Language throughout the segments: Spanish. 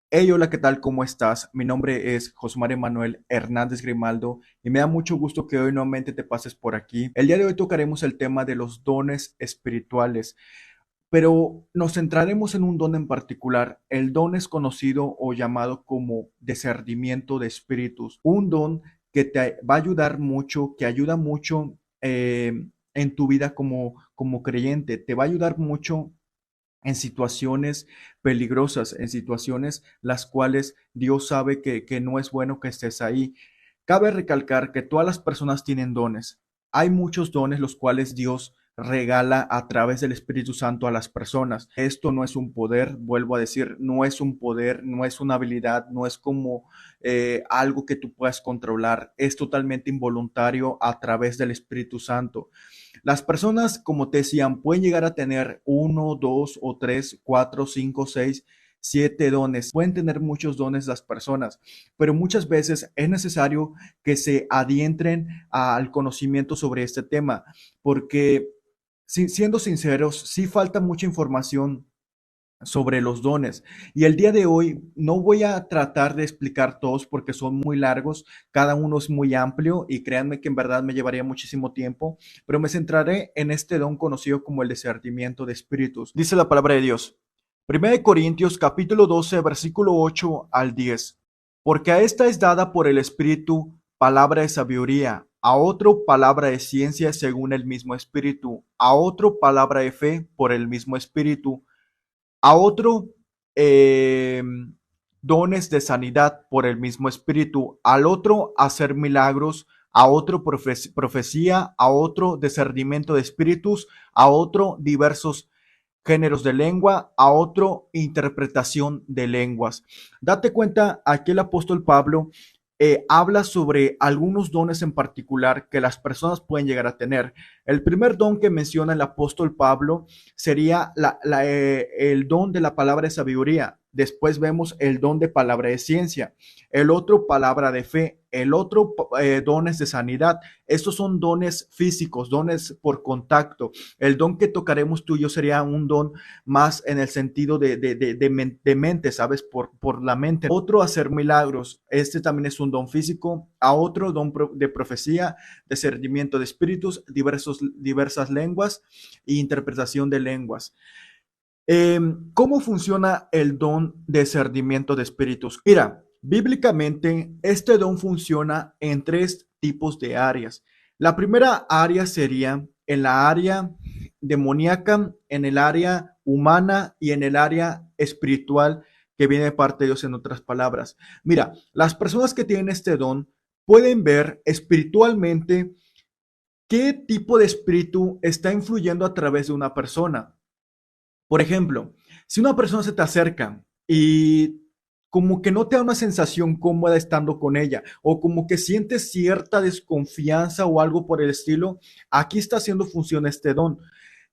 Hey, hola, ¿qué tal? ¿Cómo estás? Mi nombre es Josmar Emanuel Hernández Grimaldo y me da mucho gusto que hoy nuevamente te pases por aquí. El día de hoy tocaremos el tema de los dones espirituales, pero nos centraremos en un don en particular. El don es conocido o llamado como discernimiento de espíritus, un don que te va a ayudar mucho, que ayuda mucho en tu vida como creyente, te va a ayudar mucho en situaciones peligrosas, en situaciones las cuales Dios sabe que no es bueno que estés ahí. Cabe recalcar que todas las personas tienen dones. Hay muchos dones los cuales Dios regala a través del Espíritu Santo a las personas. Esto no es un poder, vuelvo a decir, no es un poder, no es una habilidad, no es como algo que tú puedas controlar. Es totalmente involuntario a través del Espíritu Santo. Las personas, como te decían, pueden llegar a tener uno, dos o tres, cuatro, cinco, seis, siete dones. Pueden tener muchos dones las personas, pero muchas veces es necesario que se adientren al conocimiento sobre este tema, porque siendo sinceros, sí falta mucha información sobre los dones. Y el día de hoy no voy a tratar de explicar todos porque son muy largos, cada uno es muy amplio y créanme que en verdad me llevaría muchísimo tiempo, pero me centraré en este don conocido como el discernimiento de espíritus. Dice la palabra de Dios. 1 Corintios capítulo 12 versículo 8 al 10. Porque a esta es dada por el Espíritu palabra de sabiduría, a otro palabra de ciencia según el mismo Espíritu, a otro palabra de fe por el mismo Espíritu, a otro eh, dones de sanidad por el mismo espíritu, al otro hacer milagros, a otro profecía, a otro discernimiento de espíritus, a otro diversos géneros de lengua, a otro interpretación de lenguas. Date cuenta, aquí el apóstol Pablo habla sobre algunos dones en particular que las personas pueden llegar a tener. El primer don que menciona el apóstol Pablo sería el don de la palabra de sabiduría. Después vemos el don de palabra de ciencia, el otro palabra de fe, el otro dones de sanidad. Estos son dones físicos, dones por contacto. El don que tocaremos tú y yo sería un don más en el sentido de mente, ¿sabes? Por la mente. Otro hacer milagros. Este también es un don físico. A otro don de profecía, discernimiento de espíritus, diversas lenguas e interpretación de lenguas. ¿Cómo funciona el don de discernimiento de espíritus? Mira, bíblicamente este don funciona en tres tipos de áreas. La primera área sería en la área demoníaca, en el área humana y en el área espiritual que viene de parte de Dios, en otras palabras. Mira, las personas que tienen este don pueden ver espiritualmente qué tipo de espíritu está influyendo a través de una persona. Por ejemplo, si una persona se te acerca y como que no te da una sensación cómoda estando con ella, o como que sientes cierta desconfianza o algo por el estilo, aquí está haciendo función este don.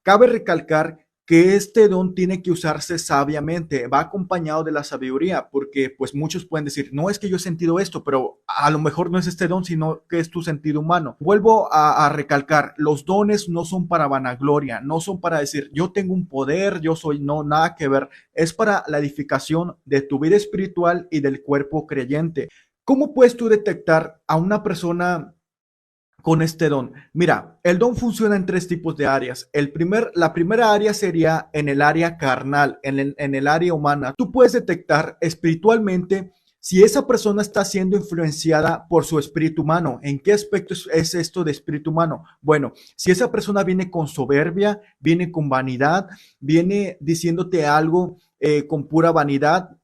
Cabe recalcar que este don tiene que usarse sabiamente, va acompañado de la sabiduría, porque pues muchos pueden decir, no es que yo he sentido esto, pero a lo mejor no es este don, sino que es tu sentido humano. Vuelvo a recalcar, los dones no son para vanagloria, no son para decir, yo tengo un poder, yo soy, no, nada que ver, es para la edificación de tu vida espiritual y del cuerpo creyente. ¿Cómo puedes tú detectar a una persona con este don? Mira, el don funciona en tres tipos de áreas. La primera área sería en el área carnal, en el área humana. Tú puedes detectar espiritualmente si esa persona está siendo influenciada por su espíritu humano. ¿En qué aspecto es esto de espíritu humano? Bueno, si esa persona viene con soberbia, viene con vanidad, viene diciéndote algo con pura vanidad,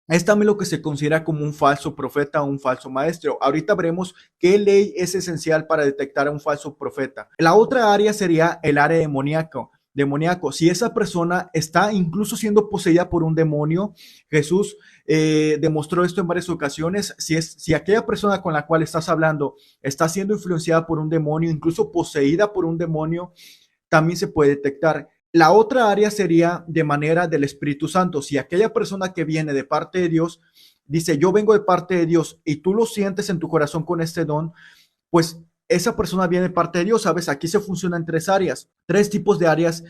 es también lo que se considera como un falso profeta o un falso maestro. Ahorita veremos qué ley es esencial para detectar a un falso profeta. La otra área sería el área demoníaco. Demoníaco. Si esa persona está incluso siendo poseída por un demonio, Jesús demostró esto en varias ocasiones. Si aquella persona con la cual estás hablando está siendo influenciada por un demonio, incluso poseída por un demonio, también se puede detectar. La otra área sería de manera del Espíritu Santo. Si aquella persona que viene de parte de Dios dice, yo vengo de parte de Dios y tú lo sientes en tu corazón con este don, pues esa persona viene de parte de Dios, ¿sabes? Aquí se funciona en tres áreas, tres tipos de áreas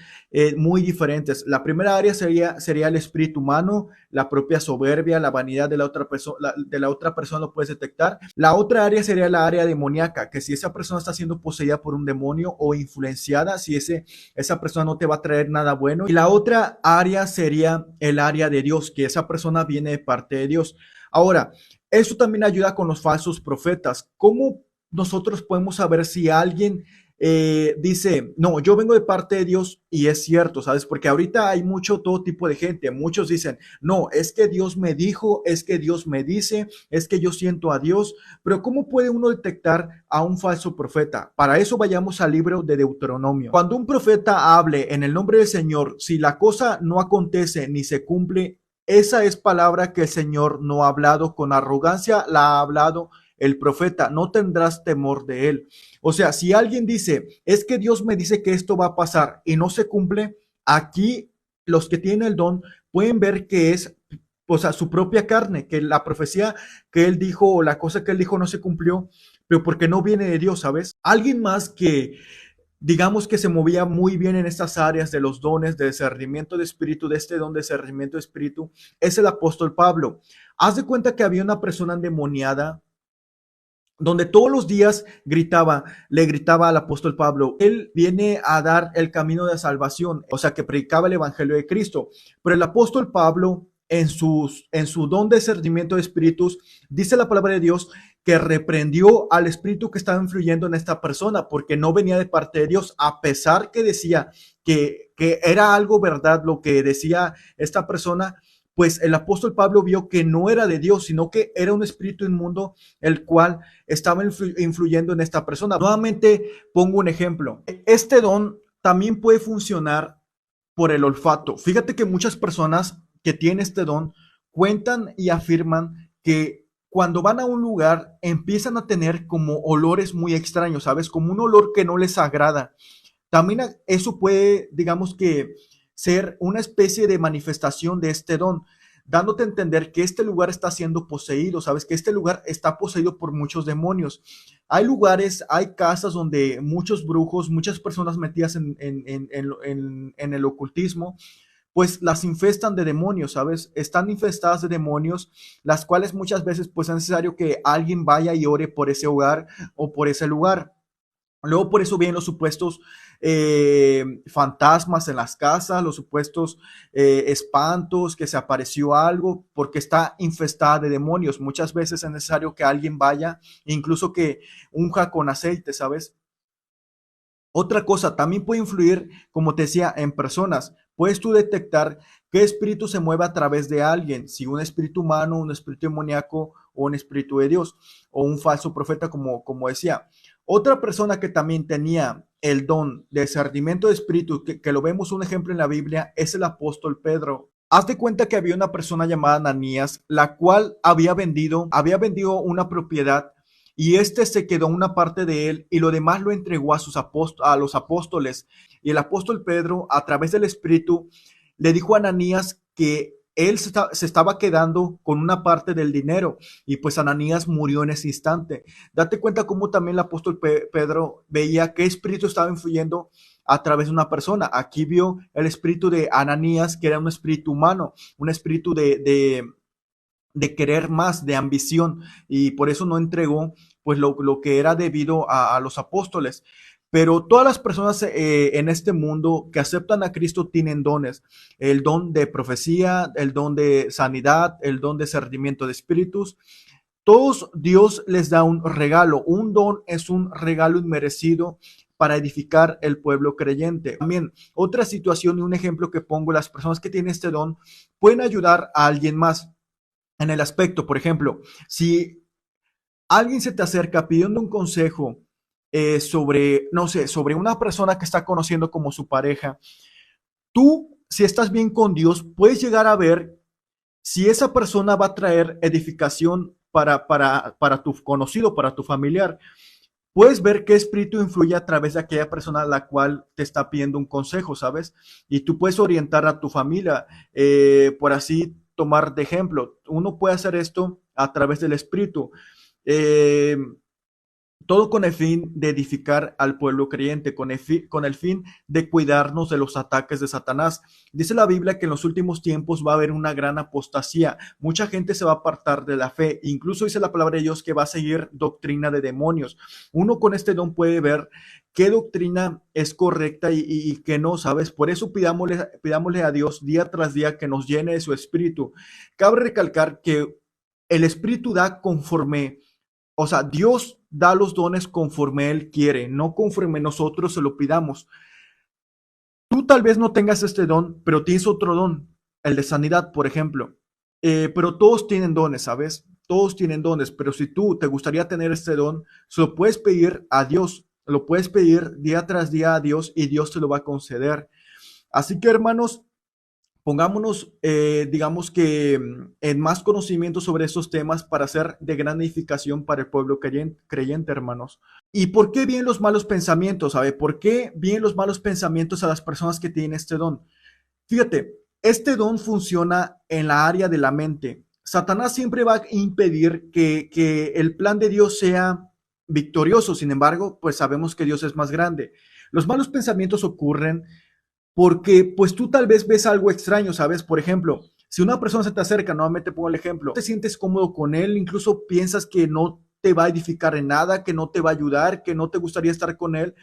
muy diferentes. La primera área sería el espíritu humano, la propia soberbia, la vanidad de la otra persona, de la otra persona lo puedes detectar. La otra área sería la área demoníaca, que si esa persona está siendo poseída por un demonio o influenciada, si esa persona no te va a traer nada bueno. Y la otra área sería el área de Dios, que esa persona viene de parte de Dios. Ahora, eso también ayuda con los falsos profetas. ¿Cómo nosotros podemos saber si alguien dice, no, yo vengo de parte de Dios y es cierto, ¿sabes? Porque ahorita hay todo tipo de gente. Muchos dicen, no, es que Dios me dijo, es que Dios me dice, es que yo siento a Dios. Pero ¿cómo puede uno detectar a un falso profeta? Para eso vayamos al libro de Deuteronomio. Cuando un profeta hable en el nombre del Señor, si la cosa no acontece ni se cumple, esa es palabra que el Señor no ha hablado con arrogancia, la ha hablado el profeta, no tendrás temor de él. O sea, si alguien dice, es que Dios me dice que esto va a pasar y no se cumple, aquí los que tienen el don pueden ver que es, o sea, su propia carne, que la profecía que él dijo o la cosa que él dijo no se cumplió, pero porque no viene de Dios, ¿sabes? Alguien más que digamos que se movía muy bien en estas áreas de los dones de discernimiento de espíritu, de este don de discernimiento de espíritu, es el apóstol Pablo. Haz de cuenta que había una persona endemoniada donde todos los días le gritaba al apóstol Pablo, él viene a dar el camino de salvación, o sea, que predicaba el evangelio de Cristo. Pero el apóstol Pablo, en su don de discernimiento de espíritus, dice la palabra de Dios que reprendió al espíritu que estaba influyendo en esta persona, porque no venía de parte de Dios, a pesar que decía que era algo verdad lo que decía esta persona. Pues el apóstol Pablo vio que no era de Dios, sino que era un espíritu inmundo el cual estaba influyendo en esta persona. Nuevamente pongo un ejemplo. Este don también puede funcionar por el olfato. Fíjate que muchas personas que tienen este don cuentan y afirman que cuando van a un lugar empiezan a tener como olores muy extraños, ¿sabes? Como un olor que no les agrada. También eso puede, digamos que, ser una especie de manifestación de este don, dándote a entender que este lugar está siendo poseído, sabes que este lugar está poseído por muchos demonios. Hay lugares, hay casas donde muchos brujos, muchas personas metidas en el ocultismo, pues las infestan de demonios, ¿sabes? Están infestadas de demonios, las cuales muchas veces pues es necesario que alguien vaya y ore por ese hogar o por ese lugar. Luego por eso vienen los supuestos fantasmas en las casas, los supuestos espantos, que se apareció algo, porque está infestada de demonios. Muchas veces es necesario que alguien vaya, incluso que unja con aceite, ¿sabes? Otra cosa, también puede influir, como te decía, en personas. Puedes tú detectar qué espíritu se mueve a través de alguien, si un espíritu humano, un espíritu demoníaco o un espíritu de Dios o un falso profeta, como decía. Otra persona que también tenía el don de discernimiento de espíritu, que lo vemos un ejemplo en la Biblia, es el apóstol Pedro. Haz de cuenta que había una persona llamada Ananías, la cual había vendido una propiedad y este se quedó una parte de él y lo demás lo entregó a los apóstoles. Y el apóstol Pedro, a través del Espíritu, le dijo a Ananías que él se estaba quedando con una parte del dinero y pues Ananías murió en ese instante. Date cuenta cómo también el apóstol Pedro veía qué espíritu estaba influyendo a través de una persona. Aquí vio el espíritu de Ananías, que era un espíritu humano, un espíritu de querer más, de ambición, y por eso no entregó pues lo que era debido a los apóstoles. Pero todas las personas en este mundo que aceptan a Cristo tienen dones, el don de profecía, el don de sanidad, el don de discernimiento de espíritus. Todos Dios les da un regalo, un don es un regalo inmerecido para edificar el pueblo creyente. También otra situación y un ejemplo que pongo, las personas que tienen este don pueden ayudar a alguien más en el aspecto, por ejemplo, si alguien se te acerca pidiendo un consejo sobre, no sé, sobre una persona que está conociendo como su pareja, tú, si estás bien con Dios, puedes llegar a ver si esa persona va a traer edificación para tu conocido, para tu familiar. Puedes ver qué espíritu influye a través de aquella persona a la cual te está pidiendo un consejo, ¿sabes? Y tú puedes orientar a tu familia, por así tomar de ejemplo. Uno puede hacer esto a través del espíritu. Eh, Todo con el fin de edificar al pueblo creyente, con el fin de cuidarnos de los ataques de Satanás. Dice la Biblia que en los últimos tiempos va a haber una gran apostasía. Mucha gente se va a apartar de la fe. Incluso dice la palabra de Dios que va a seguir doctrina de demonios. Uno con este don puede ver qué doctrina es correcta y qué no, ¿sabes? Por eso pidámosle a Dios día tras día que nos llene de su espíritu. Cabe recalcar que el espíritu da conforme, o sea, Dios da los dones conforme Él quiere, no conforme nosotros se lo pidamos. Tú tal vez no tengas este don, pero tienes otro don, el de sanidad, por ejemplo. Pero todos tienen dones, ¿sabes? Todos tienen dones, pero si tú te gustaría tener este don, se lo puedes pedir a Dios, lo puedes pedir día tras día a Dios y Dios te lo va a conceder. Así que, hermanos, pongámonos, digamos que en más conocimiento sobre estos temas para ser de gran edificación para el pueblo creyente, hermanos. ¿Y por qué vienen los malos pensamientos? ¿Sabe? ¿Por qué vienen los malos pensamientos a las personas que tienen este don? Fíjate, este don funciona en la área de la mente. Satanás siempre va a impedir que el plan de Dios sea victorioso. Sin embargo, pues sabemos que Dios es más grande. Los malos pensamientos ocurren porque pues tú tal vez ves algo extraño, ¿sabes? Por ejemplo, si una persona se te acerca, nuevamente pongo el ejemplo, te sientes cómodo con él, incluso piensas que no te va a edificar en nada, que no te va a ayudar, que no te gustaría estar con él,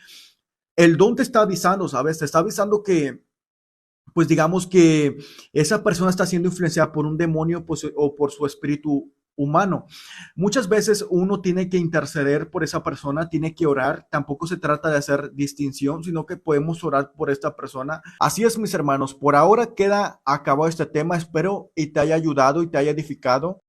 el don te está avisando, ¿sabes? Te está avisando que, pues digamos que esa persona está siendo influenciada por un demonio pues, o por su espíritu humano. Muchas veces uno tiene que interceder por esa persona, tiene que orar. Tampoco se trata de hacer distinción, sino que podemos orar por esta persona. Así es, mis hermanos. Por ahora queda acabado este tema. Espero y te haya ayudado y te haya edificado.